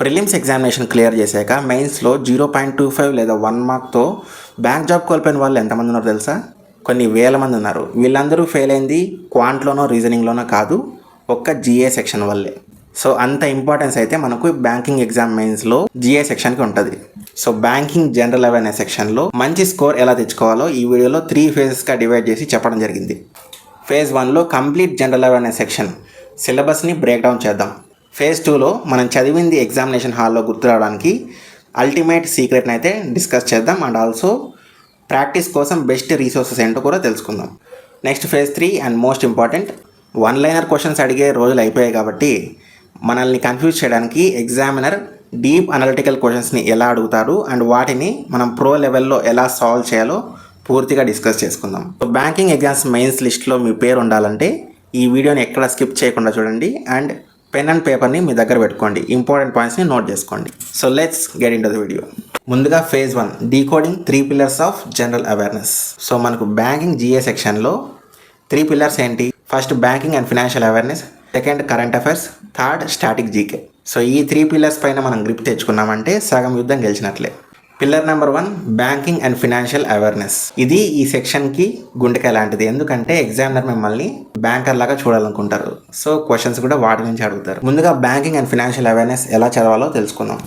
Prelims examination clear చేశాక మెయిన్స్లో 0.25 లేదా 1 మార్క్తో బ్యాంక్ జాబ్ కోల్పోయిన వాళ్ళు ఎంతమంది ఉన్నారో తెలుసా? కొన్ని వేల మంది ఉన్నారు. వీళ్ళందరూ ఫెయిల్ అయింది క్వాంట్లోనో రీజనింగ్లోనో కాదు, ఒక్క జిఏ సెక్షన్ వల్లే. సో అంత ఇంపార్టెన్స్ అయితే మనకు బ్యాంకింగ్ ఎగ్జామ్ మెయిన్స్లో జిఏ సెక్షన్కి ఉంటుంది. సో బ్యాంకింగ్ జనరల్ అవేర్నెస్ సెక్షన్లో మంచి స్కోర్ ఎలా తెచ్చుకోవాలో ఈ వీడియోలో 3 ఫేజెస్గా డివైడ్ చేసి చెప్పడం జరిగింది. ఫేజ్ 1లో కంప్లీట్ జనరల్ అవేర్నెస్ సెక్షన్ సిలబస్ని బ్రేక్ డౌన్ చేద్దాం. ఫేజ్ 2లో మనం చదివింది ఎగ్జామినేషన్ హాల్లో గుర్తురావడానికి అల్టిమేట్ సీక్రెట్ని అయితే డిస్కస్ చేద్దాం. అండ్ ఆల్సో ప్రాక్టీస్ కోసం బెస్ట్ రీసోర్సెస్ ఏంటో కూడా తెలుసుకుందాం. Next phase 3 and most important, 1 liner questions అడిగే రోజులు అయిపోయాయి కాబట్టి మనల్ని కన్ఫ్యూజ్ చేయడానికి ఎగ్జామినర్ డీప్ అనలిటికల్ క్వశ్చన్స్ని ఎలా అడుగుతారు అండ్ వాటిని మనం ప్రో లెవెల్లో ఎలా సాల్వ్ చేయాలో పూర్తిగా డిస్కస్ చేసుకుందాం. బ్యాంకింగ్ ఎగ్జామ్స్ మెయిన్స్ లిస్ట్లో మీ పేరు ఉండాలంటే ఈ వీడియోని ఎక్కడ స్కిప్ చేయకుండా చూడండి అండ్ పెన్ అండ్ పేపర్ని మీ దగ్గర పెట్టుకోండి. ఇంపార్టెంట్ పాయింట్స్ని నోట్ చేసుకోండి. So let's get into the video. ముందుగా phase 1 decoding 3 pillars of general awareness. So మనకు బ్యాంకింగ్ జిఏ సెక్షన్లో 3 పిల్లర్స్ ఏంటి? First banking and financial awareness, second current affairs, third static GK. So ఈ 3 pillars పైన మనం grip తెచ్చుకున్నామంటే సగం యుద్ధం గెలిచినట్లే. Pillar number 1 banking and financial awareness. ఇది ఈ సెక్షన్కి గుండెకాయ లాంటిది. ఎందుకంటే ఎగ్జామినర్ మిమ్మల్ని బ్యాంకర్ లాగా చూడాలనుకుంటారు. సో క్వశ్చన్స్ కూడా వాటి నుంచి అడుగుతారు. ముందుగా బ్యాంకింగ్ అండ్ ఫినాన్షియల్ అవేర్నెస్ ఎలా చదవాలో తెలుసుకుందాం.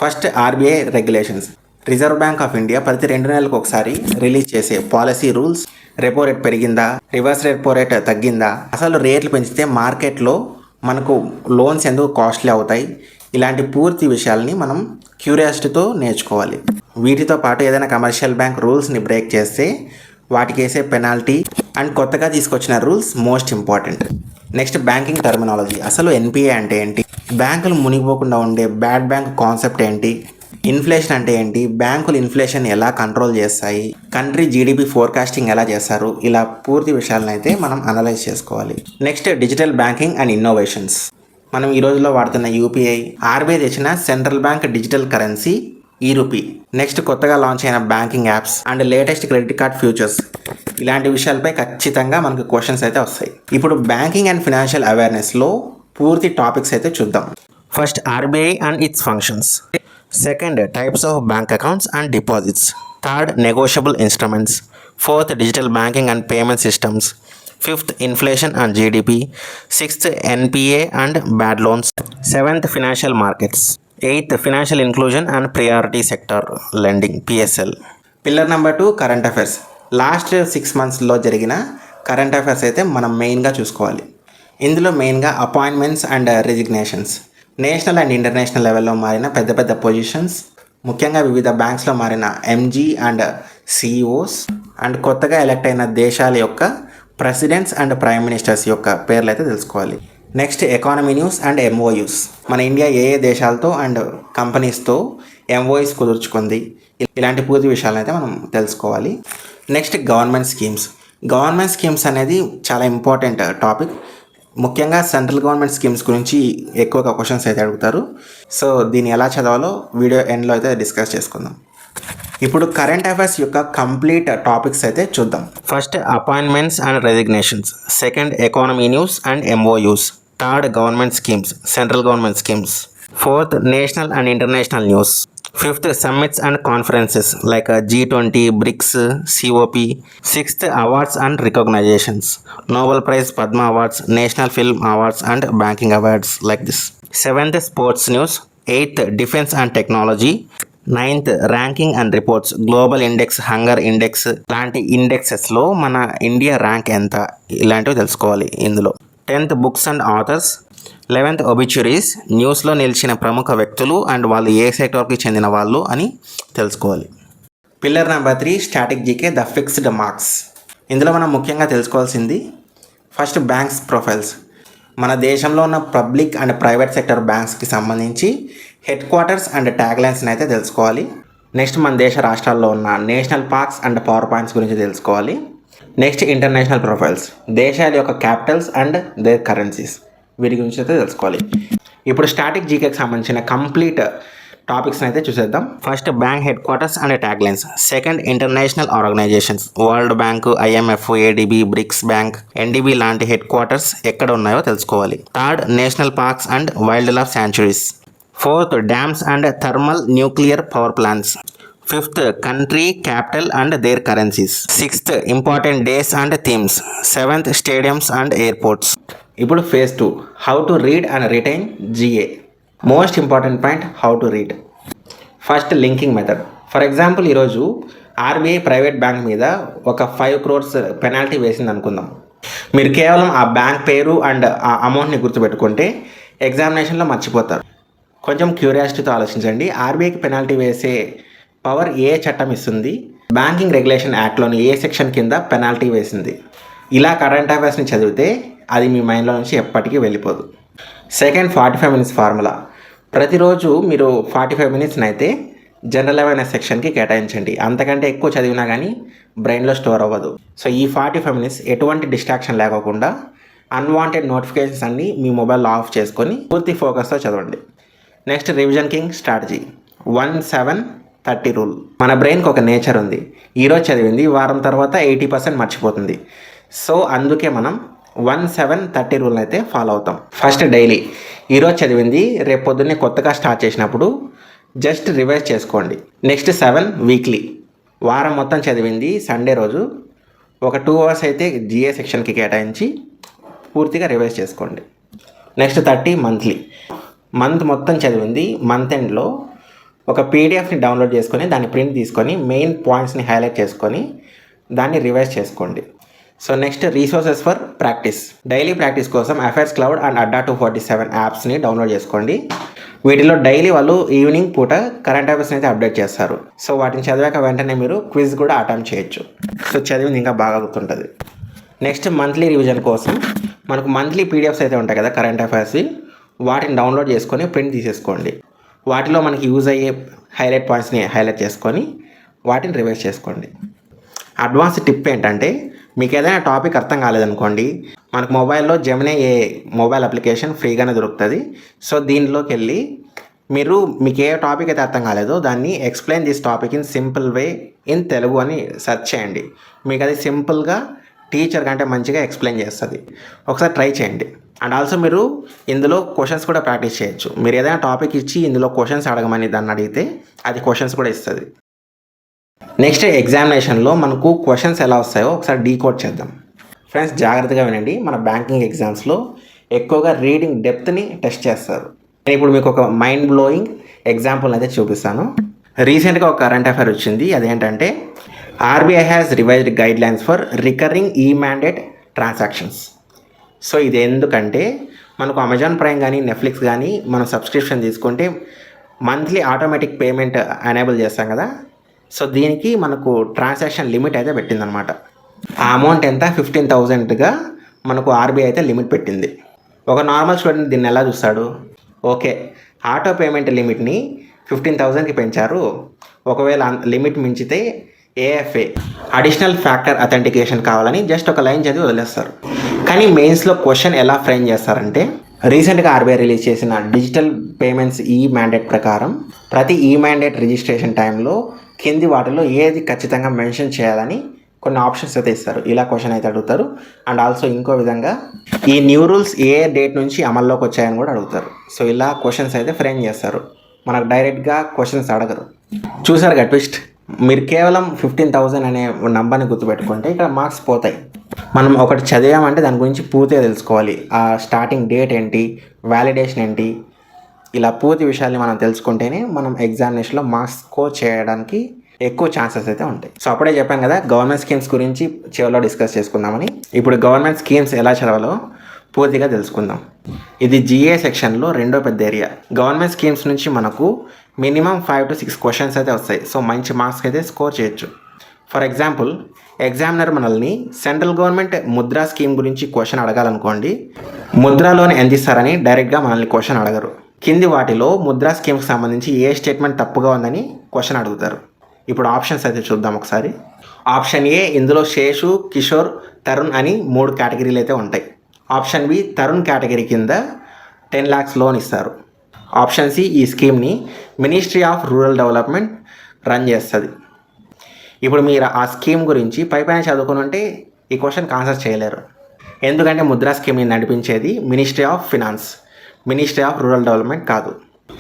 First RBI regulations. Reserve bank of India ప్రతి 2 నెలలకు ఒకసారి రిలీజ్ చేసే పాలసీ రూల్స్. రెపో రేట్ పెరిగిందా, రివర్స్ రెపో రేట్ తగ్గిందా, అసలు రేట్లు పెంచితే మార్కెట్లో మనకు లోన్స్ ఎందుకు కాస్ట్లీ అవుతాయి, ఇలాంటి పూర్తి విషయాల్ని మనం క్యూరియాసిటీతో నేర్చుకోవాలి. వీటితో పాటు ఏదైనా కమర్షియల్ బ్యాంక్ రూల్స్ని బ్రేక్ చేస్తే వాటికి వేసే పెనాల్టీ అండ్ కొత్తగా తీసుకొచ్చిన rules most important. Next banking terminology. అసలు ఎన్పిఏ అంటే ఏంటి, బ్యాంకులు మునిగిపోకుండా ఉండే బ్యాడ్ బ్యాంక్ కాన్సెప్ట్ ఏంటి, ఇన్ఫ్లేషన్ అంటే ఏంటి, బ్యాంకులు ఇన్ఫ్లేషన్ ఎలా కంట్రోల్ చేస్తాయి, కంట్రీ జీడిపి ఫోర్కాస్టింగ్ ఎలా చేస్తారు, ఇలా పూర్తి విషయాలను అయితే మనం అనలైజ్ చేసుకోవాలి. Next digital banking and innovations. మనం ఈ రోజుల్లో వాడుతున్న యూపీఐ, ఆర్బీఐ తెచ్చిన సెంట్రల్ బ్యాంక్ డిజిటల్ కరెన్సీ ఈ రూపీ, నెక్స్ట్ కొత్తగా లాంచ్ అయిన banking apps and latest credit card futures, ఇలాంటి విషయాలపై ఖచ్చితంగా మనకు క్వశ్చన్స్ అయితే వస్తాయి. ఇప్పుడు బ్యాంకింగ్ అండ్ ఫినాన్షియల్ అవేర్నెస్లో పూర్తి టాపిక్స్ అయితే చూద్దాం. First RBI and it's functions, second types of bank accounts and deposits, third negotiable instruments, fourth digital banking and payment systems, fifth inflation and GDP, sixth NPA and bad loans, seventh financial markets, eighth financial inclusion and priority sector lending పిఎస్ఎల్. Pillar number 2 current affairs. Last 6 మంత్స్లో జరిగిన current affairs అయితే మనం మెయిన్గా చూసుకోవాలి. ఇందులో మెయిన్గా appointments and resignations, national and international లెవెల్లో మారిన పెద్ద పెద్ద పొజిషన్స్, ముఖ్యంగా వివిధ బ్యాంక్స్లో మారిన ఎంజీ అండ్ సిఇఓస్ అండ్ కొత్తగా ఎలక్ట్ అయిన దేశాల యొక్క ప్రెసిడెంట్స్ అండ్ ప్రైమ్ మినిస్టర్స్ యొక్క పేర్లు అయితే తెలుసుకోవాలి. Next economy news and MoUs. మన ఇండియా ఏ ఏ దేశాలతో అండ్ కంపెనీస్తో ఎంఓయూస్ కుదుర్చుకుంది, ఇలాంటి పూర్తి విషయాలను అయితే మనం తెలుసుకోవాలి. Next government schemes. Government schemes అనేది చాలా ఇంపార్టెంట్ టాపిక్. ముఖ్యంగా సెంట్రల్ గవర్నమెంట్ స్కీమ్స్ గురించి ఎక్కువగా క్వశ్చన్స్ అయితే అడుగుతారు. సో దీన్ని ఎలా చదవాలో వీడియో ఎండ్లో అయితే డిస్కస్ చేసుకుందాం. ఇప్పుడు కరెంట్ అఫైర్స్ యొక్క కంప్లీట్ టాపిక్స్ అయితే చూద్దాం. First appointments and resignations, second economy news and MoUs, third government schemes, central government schemes, fourth national and international news, fifth summits and conferences like G20, BRICS, COP, sixth awards and recognitions, Nobel prize, Padma awards, national film awards and banking awards like this, seventh sports news, eighth defence and technology, ninth ranking and reports, global index, hunger index లాంటి ఇండెక్సెస్లో మన India rank ఎంత, ఇలాంటివి తెలుసుకోవాలి ఇందులో. 10th books and authors, 11th ఒబిచ్యురీస్, న్యూస్లో నిలిచిన ప్రముఖ వ్యక్తులు అండ్ వాళ్ళు ఏ సెక్టర్కి చెందిన వాళ్ళు అని తెలుసుకోవాలి. Pillar number 3 static GK the fixed marks. ఇందులో మనం ముఖ్యంగా తెలుసుకోవాల్సింది ఫస్ట్ బ్యాంక్స్ ప్రొఫైల్స్. మన దేశంలో ఉన్న పబ్లిక్ అండ్ ప్రైవేట్ సెక్టర్ బ్యాంక్స్కి సంబంధించి హెడ్ క్వార్టర్స్ అండ్ ట్యాగ్ లైన్స్ని అయితే తెలుసుకోవాలి. నెక్స్ట్ మన దేశ రాష్ట్రాల్లో ఉన్న national parks and power points గురించి తెలుసుకోవాలి. నెక్స్ట్ ఇంటర్నేషనల్ ప్రొఫైల్స్, దేశాల యొక్క క్యాపిటల్స్ అండ్ దేర్ కరెన్సీస్, వీటి గురించి అయితే తెలుసుకోవాలి. ఇప్పుడు స్టాటిక్ జీకేకి సంబంధించిన కంప్లీట్ టాపిక్స్ని అయితే చూసేద్దాం. First bank headquarters and tag lines, second international organisations, world bank, IMF, ADB, BRICS bank, NDB లాంటి హెడ్ క్వార్టర్స్ ఎక్కడ ఉన్నాయో తెలుసుకోవాలి. Third national parks and wildlife sanctuaries, 4th, dams and thermal nuclear power plants. 5th, country, capital and their currencies. 6th, important days and themes. 7th, stadiums and airports. ఇప్పుడు phase 2, how to read and retain GA. Most important point, how to read. First, linking method. For example, ఈరోజు RBI private bank మీద ఒక 5 crores penalty వేసింది అనుకుందాం. మీరు కేవలం ఆ bank పేరు అండ్ ఆ అమౌంట్ని గుర్తుపెట్టుకుంటే ఎగ్జామినేషన్లో మర్చిపోతారు. కొంచెం క్యూరియాసిటీతో ఆలోచించండి. ఆర్బీఐకి పెనాల్టీ వేసే పవర్ ఏ చట్టం ఇస్తుంది? బ్యాంకింగ్ రెగ్యులేషన్ యాక్ట్లోని ఏ సెక్షన్ కింద పెనాల్టీ వేసింది? ఇలా కరెంట్ అఫైర్స్ని చదివితే అది మీ మైండ్లో నుంచి ఎప్పటికీ వెళ్ళిపోదు. Second, 45 minutes formula. ప్రతిరోజు మీరు 45 minutes అయితే జనరల్ అవేర్నెస్ సెక్షన్కి కేటాయించండి. అంతకంటే ఎక్కువ చదివినా కానీ బ్రెయిన్లో స్టోర్ అవ్వదు. సో ఈ 45 minutes ఎటువంటి డిస్ట్రాక్షన్ లేకోకుండా అన్వాంటెడ్ నోటిఫికేషన్స్ అన్నీ మీ మొబైల్లో ఆఫ్ చేసుకొని పూర్తి ఫోకస్తో చదవండి. Next, revision king strategy. 1-7-30 rule. మన బ్రెయిన్కి ఒక నేచర్ ఉంది. ఈరోజు చదివింది వారం తర్వాత 80% మర్చిపోతుంది. సో అందుకే మనం 1-7-30 రూల్ అయితే ఫాలో అవుతాం. First, daily. ఈరోజు చదివింది రేపు పొద్దున్నే కొత్తగా స్టార్ట్ చేసినప్పుడు జస్ట్ రివైజ్ చేసుకోండి. Next 7, weekly. వారం మొత్తం చదివింది సండే రోజు ఒక 2 hours అయితే జిఏ సెక్షన్కి కేటాయించి పూర్తిగా రివైజ్ చేసుకోండి. Next 30, monthly. మంత్ మొత్తం చదివింది మంత్ ఎండ్లో ఒక పీడిఎఫ్ని డౌన్లోడ్ చేసుకొని దాన్ని ప్రింట్ తీసుకొని మెయిన్ పాయింట్స్ని హైలైట్ చేసుకొని దాన్ని రివైజ్ చేసుకోండి. So next, resources for practice. Daily practice కోసం అఫైర్స్ క్లౌడ్ అండ్ అడ్డా 247 యాప్స్ని డౌన్లోడ్ చేసుకోండి. వీటిలో డైలీ వాళ్ళు ఈవినింగ్ పూట కరెంట్ అఫైర్స్ని అయితే అప్డేట్ చేస్తారు. సో వాటిని చదివాక వెంటనే మీరు క్విజ్ కూడా అటెంప్ట్ చేయొచ్చు. సో చదివింది ఇంకా బాగా గుర్తుంటుంది. నెక్స్ట్, మంత్లీ రివిజన్ కోసం మనకు మంత్లీ పీడిఎఫ్స్ అయితే ఉంటాయి కదా కరెంట్ అఫైర్స్వి, వాటిని డౌన్లోడ్ చేసుకొని ప్రింట్ తీసేసుకోండి. వాటిలో మనకి యూజ్ అయ్యే హైలైట్ పాయింట్స్ని హైలైట్ చేసుకొని వాటిని రివైజ్ చేసుకోండి. అడ్వాన్స్ టిప్ ఏంటంటే, మీకు ఏదైనా టాపిక్ అర్థం కాలేదనుకోండి, మనకు మొబైల్లో జెమినీ మొబైల్ అప్లికేషన్ ఫ్రీగానే దొరుకుతుంది. సో దీనిలోకి వెళ్ళి మీకు ఏ టాపిక్ అయితే అర్థం కాలేదో దాన్ని explain this topic in simple way in Telugu అని సెర్చ్ చేయండి. మీకు అది సింపుల్గా టీచర్ కంటే మంచిగా ఎక్స్ప్లెయిన్ చేస్తుంది. ఒకసారి ట్రై చేయండి. అండ్ ఆల్సో మీరు ఇందులో క్వశ్చన్స్ కూడా ప్రాక్టీస్ చేయొచ్చు. మీరు ఏదైనా టాపిక్ ఇచ్చి ఇందులో క్వశ్చన్స్ అడగమని దాన్ని అడిగితే అది క్వశ్చన్స్ కూడా ఇస్తుంది. నెక్స్ట్, ఎగ్జామినేషన్లో మనకు క్వశ్చన్స్ ఎలా వస్తాయో ఒకసారి డీకోడ్ చేద్దాం. ఫ్రెండ్స్, జాగ్రత్తగా వినండి. మన బ్యాంకింగ్ ఎగ్జామ్స్లో ఎక్కువగా రీడింగ్ డెప్త్ని టెస్ట్ చేస్తారు. నేను ఇప్పుడు మీకు ఒక మైండ్ బ్లోయింగ్ ఎగ్జాంపుల్ అయితే చూపిస్తాను. రీసెంట్గా ఒక కరెంట్ అఫైర్ వచ్చింది. అదేంటంటే, RBI has revised guide lines for recurring ఈ మ్యాండేట్ ట్రాన్సాక్షన్స్. సో ఇది ఎందుకంటే, మనకు అమెజాన్ ప్రైమ్ కానీ నెట్ఫ్లిక్స్ కానీ మనం సబ్స్క్రిప్షన్ తీసుకుంటే మంత్లీ ఆటోమేటిక్ పేమెంట్ ఎనేబుల్ చేస్తాం కదా. సో దీనికి మనకు ట్రాన్సాక్షన్ లిమిట్ అయితే పెట్టిందనమాట. ఆ అమౌంట్ ఎంత? 15,000గా మనకు ఆర్బీఐ అయితే లిమిట్ పెట్టింది. ఒక నార్మల్ స్టూడెంట్ దీన్ని ఎలా చూస్తాడు? ఓకే, ఆటో పేమెంట్ లిమిట్ని 15,000కి పెంచారు, ఒకవేళ లిమిట్ మించితే ఏఎఫ్ఏ అడిషనల్ ఫ్యాక్టర్ అథెంటికేషన్ కావాలని జస్ట్ ఒక లైన్ చదివి వదిలేస్తారు. కానీ మెయిన్స్లో క్వశ్చన్ ఎలా ఫ్రేమ్ చేస్తారంటే, రీసెంట్గా ఆర్బీఐ రిలీజ్ చేసిన డిజిటల్ పేమెంట్స్ ఈ మ్యాండేట్ ప్రకారం ప్రతి ఈ మ్యాండేట్ రిజిస్ట్రేషన్ టైంలో కింది వాటిలో ఏది ఖచ్చితంగా మెన్షన్ చేయాలని కొన్ని ఆప్షన్స్ అయితే ఇస్తారు. ఇలా క్వశ్చన్ అయితే అడుగుతారు. అండ్ ఆల్సో ఇంకో విధంగా ఈ న్యూ రూల్స్ ఏ డేట్ నుంచి అమల్లోకి వచ్చాయని కూడా అడుగుతారు. సో ఇలా క్వశ్చన్స్ అయితే ఫ్రేమ్ చేస్తారు. మనకు డైరెక్ట్గా క్వశ్చన్స్ అడగరు. చూసారు కదా ట్విస్ట్. మీరు కేవలం 15,000 అనే నంబర్ని గుర్తుపెట్టుకుంటే ఇక్కడ మార్క్స్ పోతాయి. మనం ఒకటి చదివామంటే దాని గురించి పూర్తిగా తెలుసుకోవాలి. ఆ స్టార్టింగ్ డేట్ ఏంటి, వ్యాలిడేషన్ ఏంటి, ఇలా పూర్తి విషయాల్ని మనం తెలుసుకుంటేనే మనం ఎగ్జామినేషన్లో మార్క్స్ స్కోర్ చేయడానికి ఎక్కువ ఛాన్సెస్ అయితే ఉంటాయి. సో అప్పుడే చెప్పాను కదా గవర్నమెంట్ స్కీమ్స్ గురించి చివరిలో డిస్కస్ చేసుకుందామని. ఇప్పుడు గవర్నమెంట్ స్కీమ్స్ ఎలా చదవాలో పూర్తిగా తెలుసుకుందాం. ఇది జిఏ సెక్షన్లో రెండో పెద్ద ఏరియా. గవర్నమెంట్ స్కీమ్స్ నుంచి మనకు మినిమం 5 to 6 క్వశ్చన్స్ అయితే వస్తాయి. సో మంచి మార్క్స్ అయితే స్కోర్ చేయొచ్చు. ఫర్ ఎగ్జాంపుల్, ఎగ్జామినర్ మనల్ని సెంట్రల్ గవర్నమెంట్ ముద్రా స్కీమ్ గురించి క్వశ్చన్ అడగాలనుకోండి, ముద్రాలోనే ఎంత ఇస్తారని డైరెక్ట్గా మనల్ని క్వశ్చన్ అడగరు. కింది వాటిలో ముద్రా స్కీమ్కి సంబంధించి ఏ స్టేట్మెంట్ తప్పుగా ఉందని క్వశ్చన్ అడుగుతారు. ఇప్పుడు ఆప్షన్స్ అయితే చూద్దాం ఒకసారి. ఆప్షన్ ఏ, ఇందులో శేషు, కిషోర్, తరుణ్ అని 3 కేటగిరీలు అయితే ఉంటాయి. ఆప్షన్ బి, తరుణ్ కేటగిరీ కింద 10 lakhs లోన్ ఇస్తారు. ఆప్షన్ సి, ఈ స్కీమ్ని ministry of rural development run చేస్తుంది. ఇప్పుడు మీరు ఆ స్కీమ్ గురించి పైపైన చదువుకుని ఉంటే ఈ క్వశ్చన్కి ఆన్సర్ చేయలేరు. ఎందుకంటే ముద్రా స్కీమ్ని నడిపించేది ministry of finance, ministry of rural development కాదు.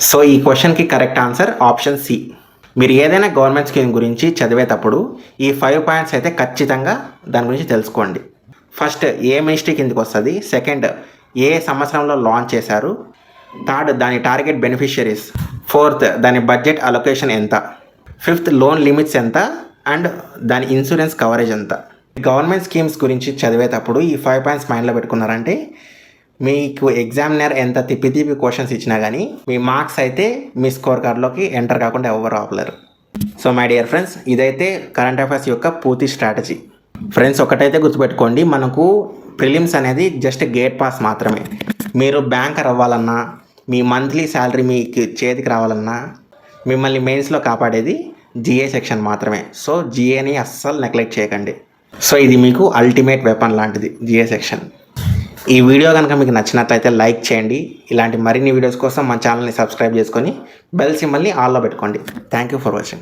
సో ఈ క్వశ్చన్కి కరెక్ట్ ఆన్సర్ ఆప్షన్ సి. మీరు ఏదైనా గవర్నమెంట్ స్కీమ్ గురించి చదివేటప్పుడు ఈ 5 పాయింట్స్ అయితే ఖచ్చితంగా దాని గురించి తెలుసుకోండి. ఫస్ట్, ఏ మినిస్ట్రీ కిందకి వస్తుంది. సెకండ్, ఏ సంవత్సరంలో లాంచ్ చేశారు. థర్డ్, దాని టార్గెట్ బెనిఫిషియరీస్. ఫోర్త్, దాని బడ్జెట్ అలొకేషన్ ఎంత. ఫిఫ్త్, లోన్ లిమిట్స్ ఎంత అండ్ దాని ఇన్సూరెన్స్ కవరేజ్ ఎంత. గవర్నమెంట్ స్కీమ్స్ గురించి చదివేటప్పుడు ఈ 5 పాయింట్స్ మైండ్లో పెట్టుకున్నారంటే మీకు ఎగ్జామినర్ ఎంత తిప్పి క్వశ్చన్స్ ఇచ్చినా కానీ మీ మార్క్స్ అయితే మీ స్కోర్ కార్డ్లోకి ఎంటర్ కాకుండా ఎవరు ఆపలేరు. సో మై డియర్ ఫ్రెండ్స్, ఇదైతే కరెంట్ అఫైర్స్ యొక్క పూర్తి స్ట్రాటజీ. ఫ్రెండ్స్, ఒకటైతే గుర్తుపెట్టుకోండి, మనకు ప్రిలిమ్స్ అనేది జస్ట్ గేట్ పాస్ మాత్రమే. మీరు బ్యాంకర్ అవ్వాలన్నా, మీ మంత్లీ శాలరీ మీకు చేతికి రావాలన్నా మిమ్మల్ని మెయిన్స్లో కాపాడేది జిఏ సెక్షన్ మాత్రమే. సో జిఏని అస్సలు నెగ్లెక్ట్ చేయకండి. సో ఇది మీకు అల్టిమేట్ వెపన్ లాంటిది జిఏ సెక్షన్. ఈ వీడియో కనుక మీకు నచ్చినట్లయితే లైక్ చేయండి. ఇలాంటి మరిన్ని వీడియోస్ కోసం మన ఛానల్ని సబ్స్క్రైబ్ చేసుకొని బెల్ సింబల్ని ఆల్లో పెట్టుకోండి. Thank you for watching.